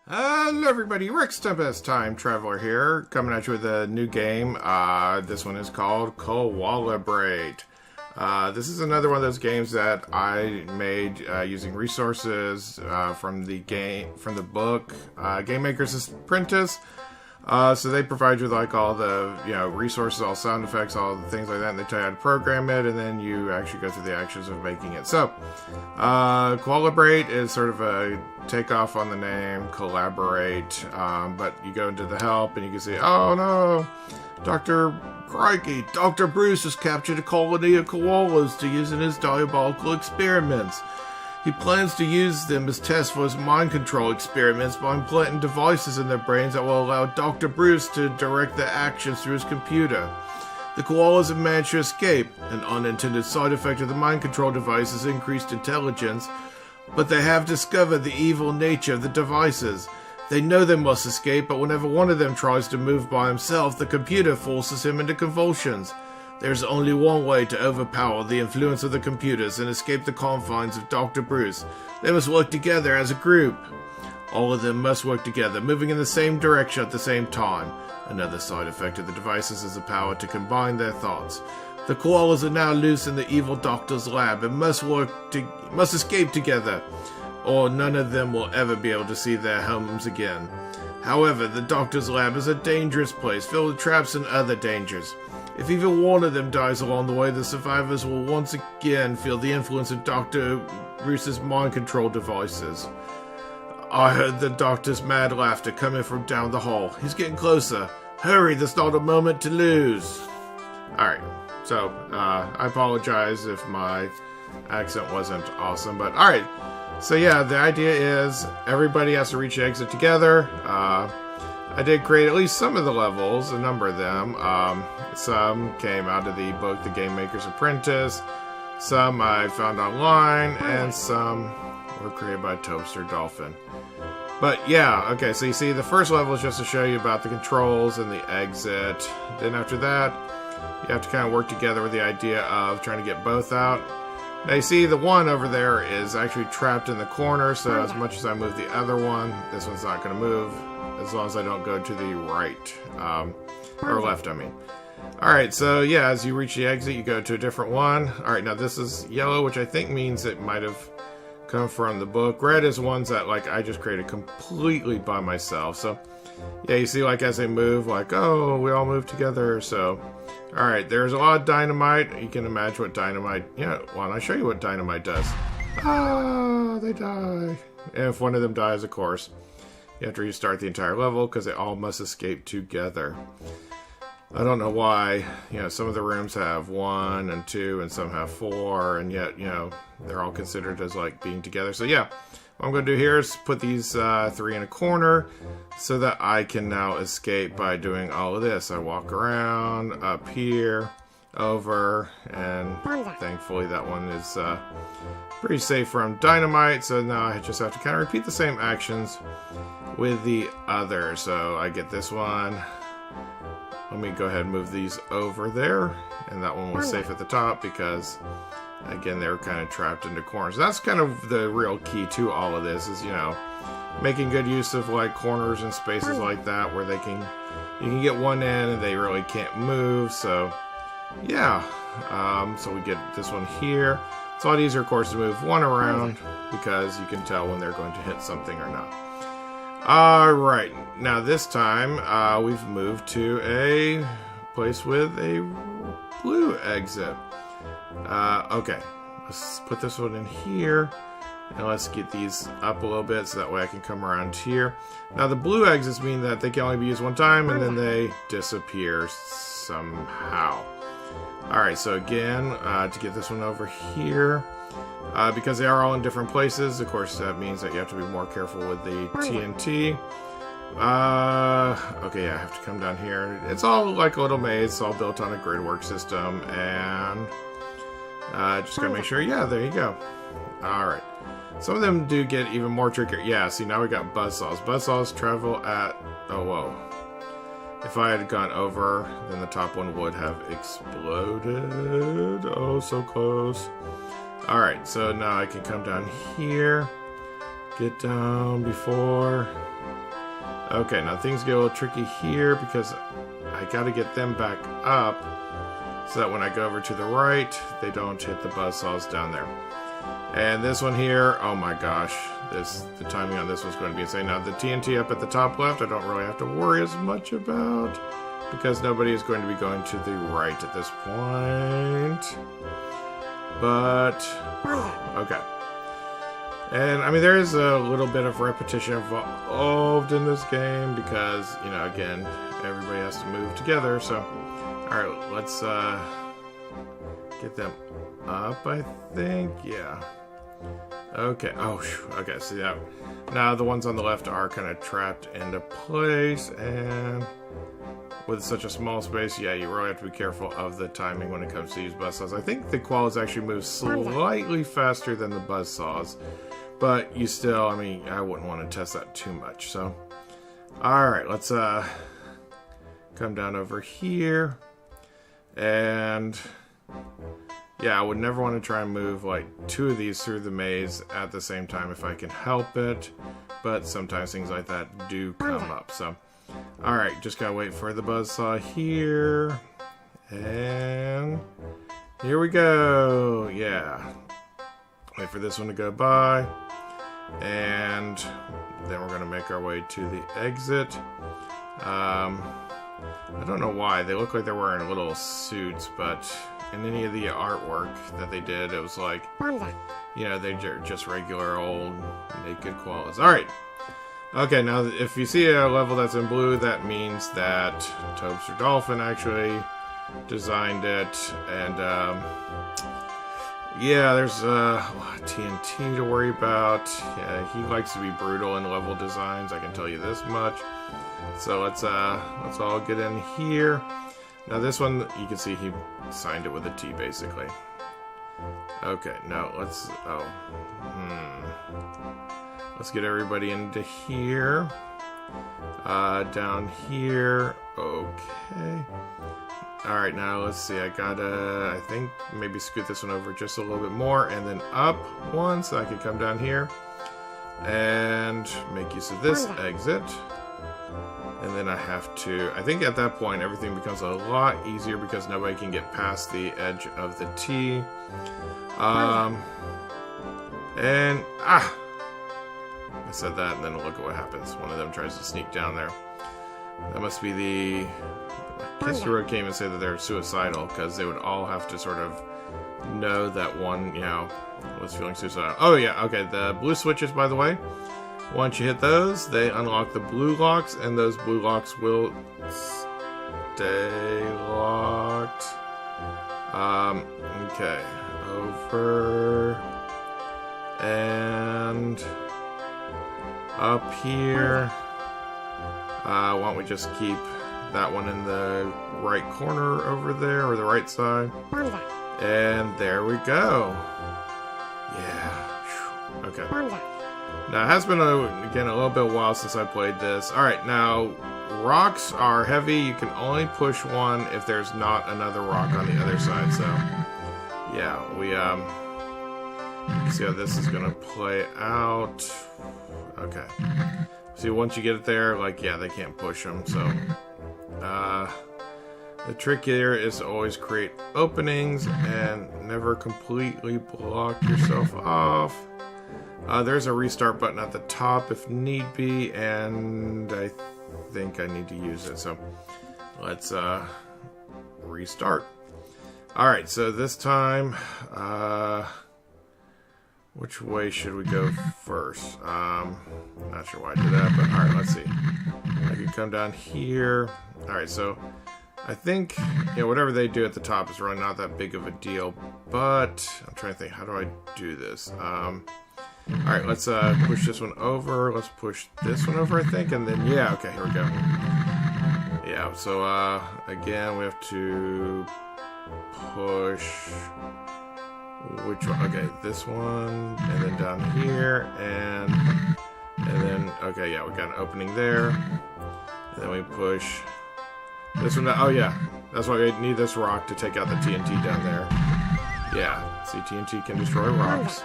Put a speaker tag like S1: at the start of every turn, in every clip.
S1: Hello everybody, RexTempus Time Traveler here, coming at you with a new game. This one is called Koala-Br8. This is another one of those games that I made using resources from the book Game Maker's Apprentice. So they provide you with like all the resources, all sound effects, all the things like that, and they tell you how to program it, and then you actually go through the actions of making it. So Koala-Br8 is sort of a takeoff on the name Collaborate, but you go into the help and you can see, oh no, Dr. Crikey, Dr. Bruce has captured a colony of koalas to use in his diabolical experiments. He plans to use them as tests for his mind control experiments by implanting devices in their brains that will allow Dr. Bruce to direct their actions through his computer. The koalas have managed to escape. An unintended side effect of the mind control device is increased intelligence, but they have discovered the evil nature of the devices. They know they must escape, but whenever one of them tries to move by himself, the computer forces him into convulsions. There's only one way to overpower the influence of the computers and escape the confines of Dr. Bruce. They must work together as a group. All of them must work together, moving in the same direction at the same time. Another side effect of the devices is the power to combine their thoughts. The koalas are now loose in the evil doctor's lab and must escape together, or none of them will ever be able to see their homes again. However, the doctor's lab is a dangerous place, filled with traps and other dangers. If even one of them dies along the way, the survivors will once again feel the influence of Dr. Bruce's mind control devices. I heard the doctor's mad laughter coming from down the hall. He's getting closer. Hurry, there's not a moment to lose. Alright, so I apologize if my accent wasn't awesome, but alright. So yeah, the idea is everybody has to reach the exit together. I did create at least some of the levels, a number of them. Some came out of the book, The Game Maker's Apprentice. Some I found online, and some were created by TobsterDolphin. But yeah, okay, so you see the first level is just to show you about the controls and the exit. Then after that, you have to kind of work together with the idea of trying to get both out. Now you see the one over there is actually trapped in the corner, so as much as I move the other one, this one's not going to move. As long as I don't go to the right, or left, I mean. Alright, so yeah, as you reach the exit, you go to a different one. Alright, now this is yellow, which I think means it might have come from the book. Red is ones that, like, I just created completely by myself. So, yeah, you see, like, as they move, like, oh, we all move together, so. Alright, there's a lot of dynamite. You can imagine what dynamite, yeah, why don't I show you what dynamite does? Ah, they die. And if one of them dies, of course, you have to restart the entire level because they all must escape together. I don't know why, some of the rooms have 1 and 2 and some have 4, and yet, they're all considered as like being together. So yeah, what I'm going to do here is put these 3 in a corner so that I can now escape by doing all of this. I walk around, up here, over, and thankfully that one is pretty safe from dynamite, so now I just have to kind of repeat the same actions with the other. So I get this one. Let me go ahead and move these over there, and that one was safe at the top because, again, they were kind of trapped into corners. That's kind of the real key to all of this is, making good use of like corners and spaces like that where you can get one in and they really can't move. So yeah, so we get this one here. It's a lot easier, of course, to move one around because you can tell when they're going to hit something or not. Alright, now this time we've moved to a place with a blue exit. Okay, let's put this one in here, and let's get these up a little bit so that way I can come around here. Now the blue exits mean that they can only be used one time and then they disappear somehow. Alright, so again, to get this one over here, because they are all in different places, of course that means that you have to be more careful with the TNT. Okay, yeah, I have to come down here. It's all like a little maze, it's all built on a grid work system, and just gotta make sure, yeah, there you go. Alright. Some of them do get even more trickier. Yeah, see, now we got buzzsaws. Buzzsaws travel at, oh, whoa. If I had gone over, then the top one would have exploded. Oh, so close. Alright, so now I can come down here, get down before Okay, now things get a little tricky here because I gotta get them back up so that when I go over to the right, they don't hit the buzzsaws down there. And this one here, oh my gosh, the timing on this one's going to be insane. Now the TNT up at the top left, I don't really have to worry as much about because nobody is going to be going to the right at this point. But, okay. And, I mean, there is a little bit of repetition involved in this game because, you know, again, everybody has to move together. So, alright, let's get them up, I think. Yeah. Okay. Oh, okay, see that. Now, the ones on the left are kind of trapped into place, and with such a small space, yeah, you really have to be careful of the timing when it comes to these buzzsaws. I think the koalas actually move slightly faster than the buzzsaws, but you still, I mean, I wouldn't want to test that too much. So, alright, let's come down over here, and yeah, I would never want to try and move like two of these through the maze at the same time if I can help it, but sometimes things like that do come up. So, alright, just gotta wait for the buzzsaw here, and here we go. Yeah, wait for this one to go by, and then we're gonna make our way to the exit. I don't know why they look like they're wearing little suits, but in any of the artwork that they did, it was like, you know, they're just regular old naked koalas. Alright. Okay, now if you see a level that's in blue, that means that TobsterDolphin actually designed it. And, yeah, there's a lot of TNT to worry about. Yeah, he likes to be brutal in level designs, I can tell you this much. So let's all get in here. Now this one, you can see he signed it with a T, basically. Okay, now let's get everybody into here. Down here. Okay. Alright, now let's see. I gotta, I think, maybe scoot this one over just a little bit more and then up one so I can come down here and make use of this exit. And then I have to, I think at that point everything becomes a lot easier because nobody can get past the edge of the T. And, I said that and then look at what happens. One of them tries to sneak down there. That must be the, I guess you came and say that they're suicidal because they would all have to sort of know that one, you know, was feeling suicidal. Oh yeah, okay, the blue switches, by the way. Once you hit those, they unlock the blue locks, and those blue locks will stay locked. Okay, over and up here. Why don't we just keep that one in the right corner over there, or the right side? And there we go. Yeah. Okay. Now, it has been, again, a little bit while since I played this. Alright, now, rocks are heavy. You can only push one if there's not another rock on the other side. So, yeah, we, see how this is going to play out. Okay. See, once you get it there, like, yeah, they can't push them. So, the trick here is to always create openings and never completely block yourself off. There's a restart button at the top if need be, and I think I need to use it, so let's restart. Alright, so this time, which way should we go first? Not sure why I did that, but alright, let's see. I can come down here. Alright, so I think, yeah, whatever they do at the top is really not that big of a deal, but I'm trying to think, how do I do this? Alright, let's push this one over. Let's push this one over, I think, and then, yeah, okay, here we go. Yeah, so, again, we have to push, which one? Okay, this one, and then down here, and then, okay, yeah, we got an opening there, and then we push this one down. Oh, yeah, that's why we need this rock to take out the TNT down there. Yeah, see, TNT can destroy rocks.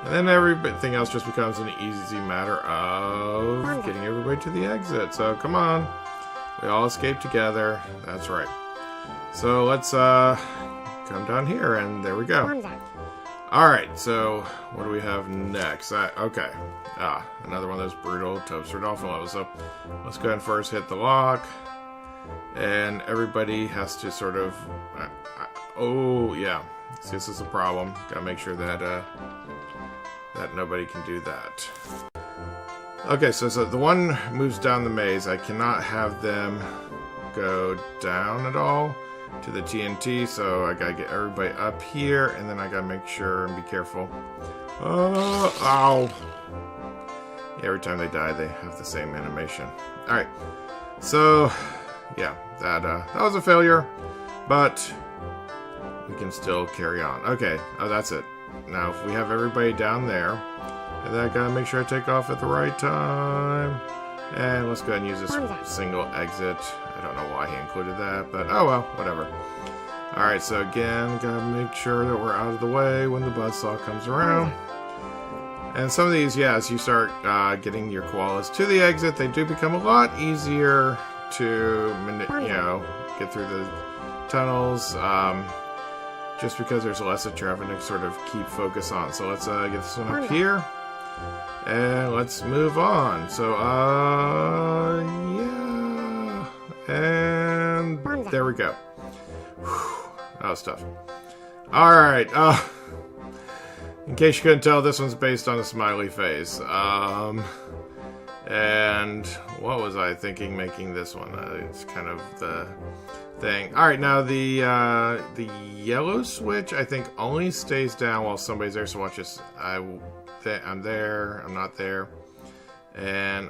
S1: And then everything else just becomes an easy matter of getting everybody to the exit. So come on. We all escape together. That's right. So let's come down here, and there we go. Alright, so what do we have next? Okay. Another one of those brutal TobsterDolphin levels. So let's go ahead and first hit the lock. And everybody has to sort of... oh, yeah. See, this is a problem. Gotta make sure that that nobody can do that. Okay, so the one moves down the maze. I cannot have them go down at all to the TNT, so I gotta get everybody up here, and then I gotta make sure and be careful. Ow! Yeah, every time they die, they have the same animation. Alright, so, yeah, that was a failure, but we can still carry on. Okay, that's it. Now, if we have everybody down there, and then I gotta make sure I take off at the right time. And let's go ahead and use this single exit. I don't know why he included that, but oh well, whatever. Alright, so again, gotta make sure that we're out of the way when the buzzsaw comes around. And some of these, yeah, as you start getting your koalas to the exit, they do become a lot easier to, get through the tunnels. Just because there's less that you're having to sort of keep focus on. So let's get this one up here. And let's move on. So, yeah. And there we go. Whew. That was tough. Alright. In case you couldn't tell, this one's based on a smiley face. And what was I thinking making this one? It's kind of the thing. Alright, now the yellow switch, I think, only stays down while somebody's there. So watch this. I'm there. I'm not there. And...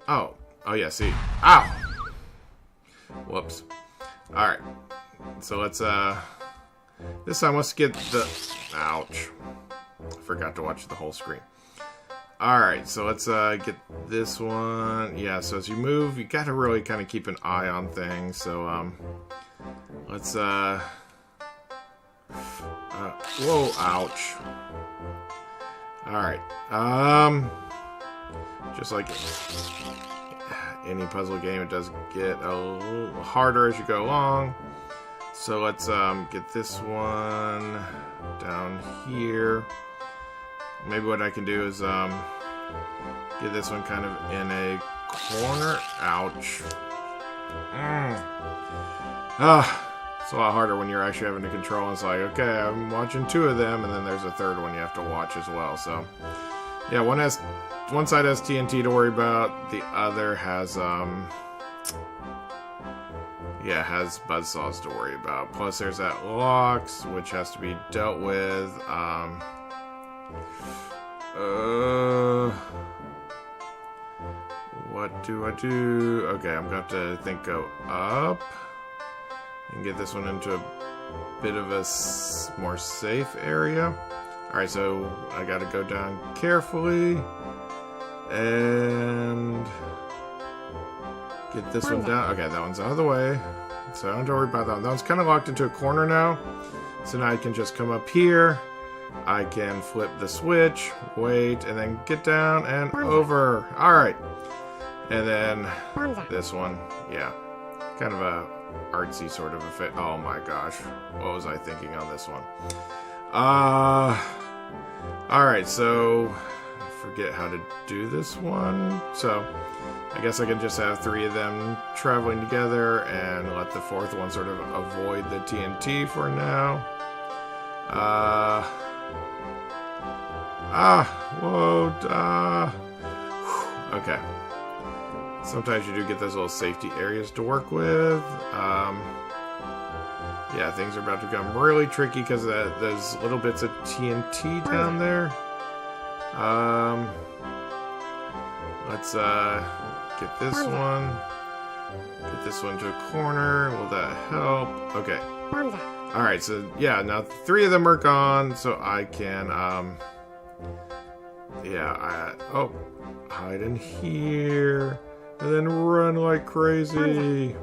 S1: oh, yeah, see. Ow! Whoops. Alright. So let's, this time, let's get the... ouch. I forgot to watch the whole screen. Alright, so let's get this one. Yeah, so as you move, you gotta really kind of keep an eye on things. So, let's, whoa, ouch. Alright, just like any puzzle game, it does get a little harder as you go along. So let's, get this one down here. Maybe what I can do is, get this one kind of in a corner. Ouch. It's a lot harder when you're actually having to control. It's like, okay, I'm watching two of them, and then there's a third one you have to watch as well. So, yeah, one side has TNT to worry about. The other has, has buzzsaws to worry about. Plus, there's that locks, which has to be dealt with. What do I do? Okay, I'm going to have to go up and get this one into a bit of a more safe area. Alright, so I got to go down carefully and get this one down. Okay, that one's out of the way, so I don't have to worry about that one. That one's kind of locked into a corner now, so now I can just come up here. I can flip the switch, wait, and then get down and over. Alright. And then this one, yeah. Kind of a artsy sort of effect. Oh my gosh. What was I thinking on this one? Alright, so I forget how to do this one. So I guess I can just have three of them traveling together and let the fourth one sort of avoid the TNT for now. Okay. Sometimes you do get those little safety areas to work with. Yeah, things are about to become really tricky because of those little bits of TNT down there. Let's get this one. Get this one to a corner. Will that help? Okay. Alright, so yeah, now three of them are gone, so I can, hide in here, and then run like crazy.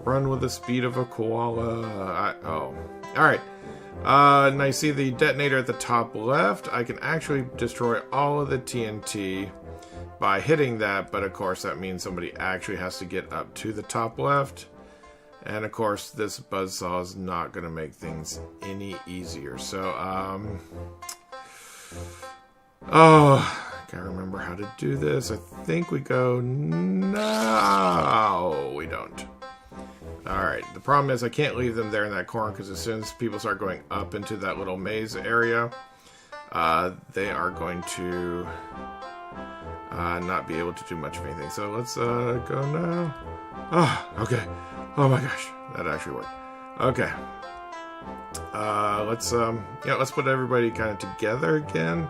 S1: Run with the speed of a koala. Alright. Now you see the detonator at the top left. I can actually destroy all of the TNT by hitting that, but of course that means somebody actually has to get up to the top left. And of course this buzzsaw is not going to make things any easier. So, oh, can't remember how to do this. I think we go, no, we don't. Alright, the problem is I can't leave them there in that corner because as soon as people start going up into that little maze area, they are going to not be able to do much of anything. So let's go now. Oh, okay. Oh my gosh, that actually worked. Okay. Let's put everybody kind of together again.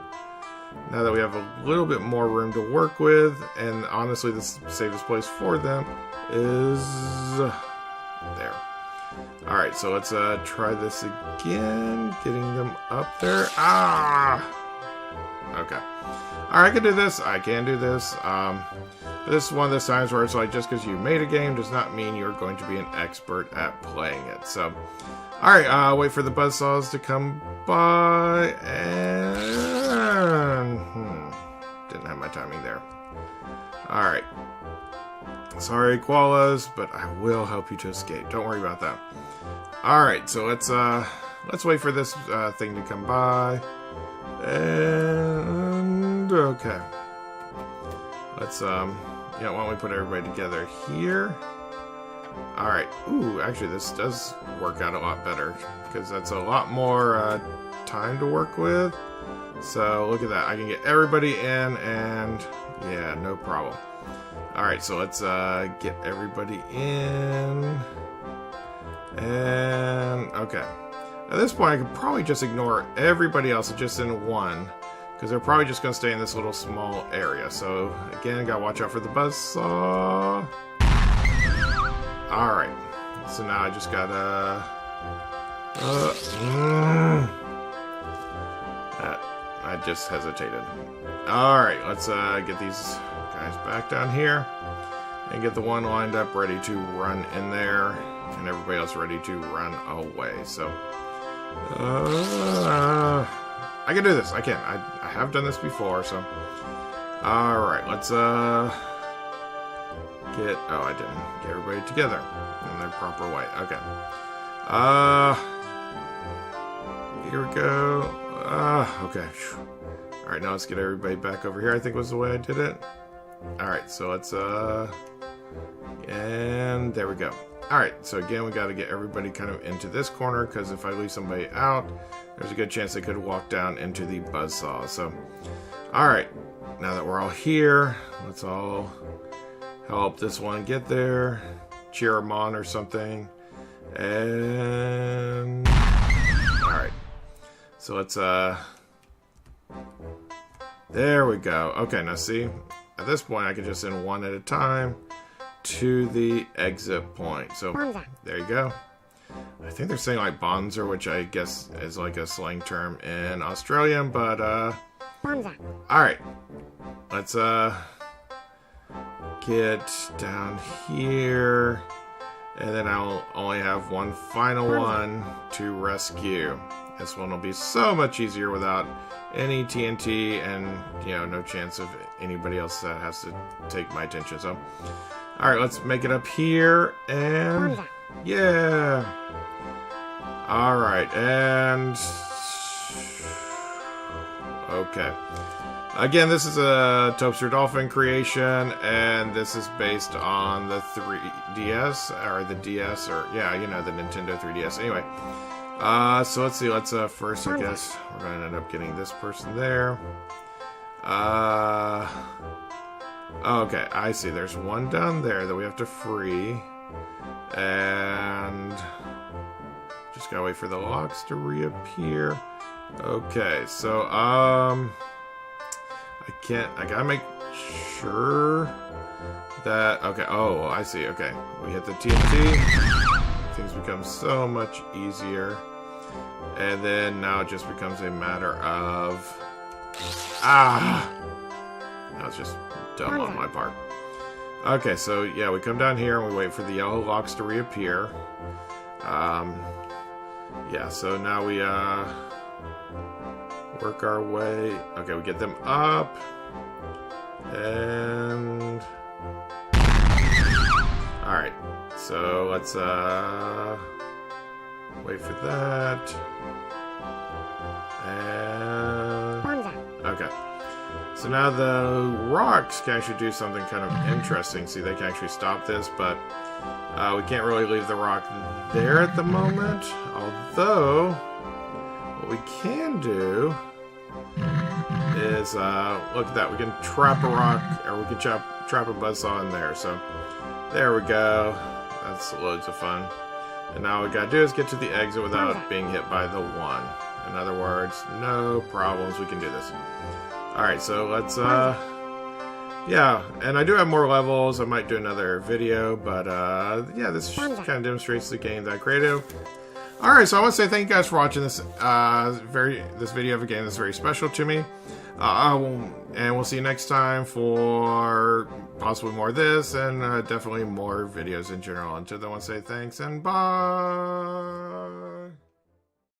S1: Now that we have a little bit more room to work with, and honestly, the safest place for them is there. Alright, so let's try this again, getting them up there. Ah! Okay. Alright, I can do this. I can do this. This is one of those times where it's like, just because you made a game does not mean you're going to be an expert at playing it. So, alright, wait for the buzzsaws to come by, and didn't have my timing there. Alright. Sorry, koalas, but I will help you to escape. Don't worry about that. Alright, so let's wait for this thing to come by. And okay. Let's why don't we put everybody together here? Alright. Ooh, actually this does work out a lot better because that's a lot more time to work with. So look at that. I can get everybody in, and yeah, no problem. Alright, so let's get everybody in. And okay. At this point, I could probably just ignore everybody else and just send one, because they're probably just going to stay in this little small area. So again, gotta watch out for the buzzsaw. Alright. So now I just gotta... I just hesitated. Alright, let's get these guys back down here and get the one lined up ready to run in there, and everybody else ready to run away. So I can do this. I can. I have done this before. So alright, let's get... oh, I didn't get everybody together in their proper way. Okay. Here we go. Okay. Alright, now let's get everybody back over here, I think was the way I did it. Alright, so let's, and there we go. Alright, so again, we got to get everybody kind of into this corner, because if I leave somebody out, there's a good chance they could walk down into the buzzsaw. So, alright, now that we're all here, let's all help this one get there, cheer him on or something, and... alright, so let's, there we go. Okay, now see, at this point I can just send one at a time to the exit point. So there you go. I think they're saying like bonzer, which I guess is like a slang term in Australian, but alright. Let's get down here, and then I'll only have one final one to rescue. This one will be so much easier without any TNT, and no chance of anybody else that has to take my attention. So alright, let's make it up here, and yeah. Alright, and okay. Again, this is a TobsterDolphin creation, and this is based on the 3DS, or the DS, or yeah, the Nintendo 3DS. Anyway, so let's see, let's first, I guess, we're going to end up getting this person there. Okay, I see, there's one down there that we have to free, and just gotta wait for the locks to reappear. Okay, so, I gotta make sure that, okay, oh, I see, okay, we hit the TNT, things become so much easier, and then now it just becomes a matter of, now it's just dumb on my part. Okay, so yeah, we come down here and we wait for the yellow locks to reappear. Yeah, so now we, work our way. Okay, we get them up. And alright, so let's wait for that. And okay. So now the rocks can actually do something kind of interesting. See, they can actually stop this, but we can't really leave the rock there at the moment. Although, what we can do is, look at that. We can trap a rock, or we can trap a buzzsaw in there. So, there we go. That's loads of fun. And now all we gotta do is get to the exit without being hit by the one. In other words, no problems. We can do this. Alright, so let's, yeah, and I do have more levels. I might do another video, but, yeah, this kind of demonstrates the game that I created. Alright, so I want to say thank you guys for watching this, this video of a game that's very special to me. And we'll see you next time for possibly more of this, and definitely more videos in general. Until then, I want to say thanks, and bye!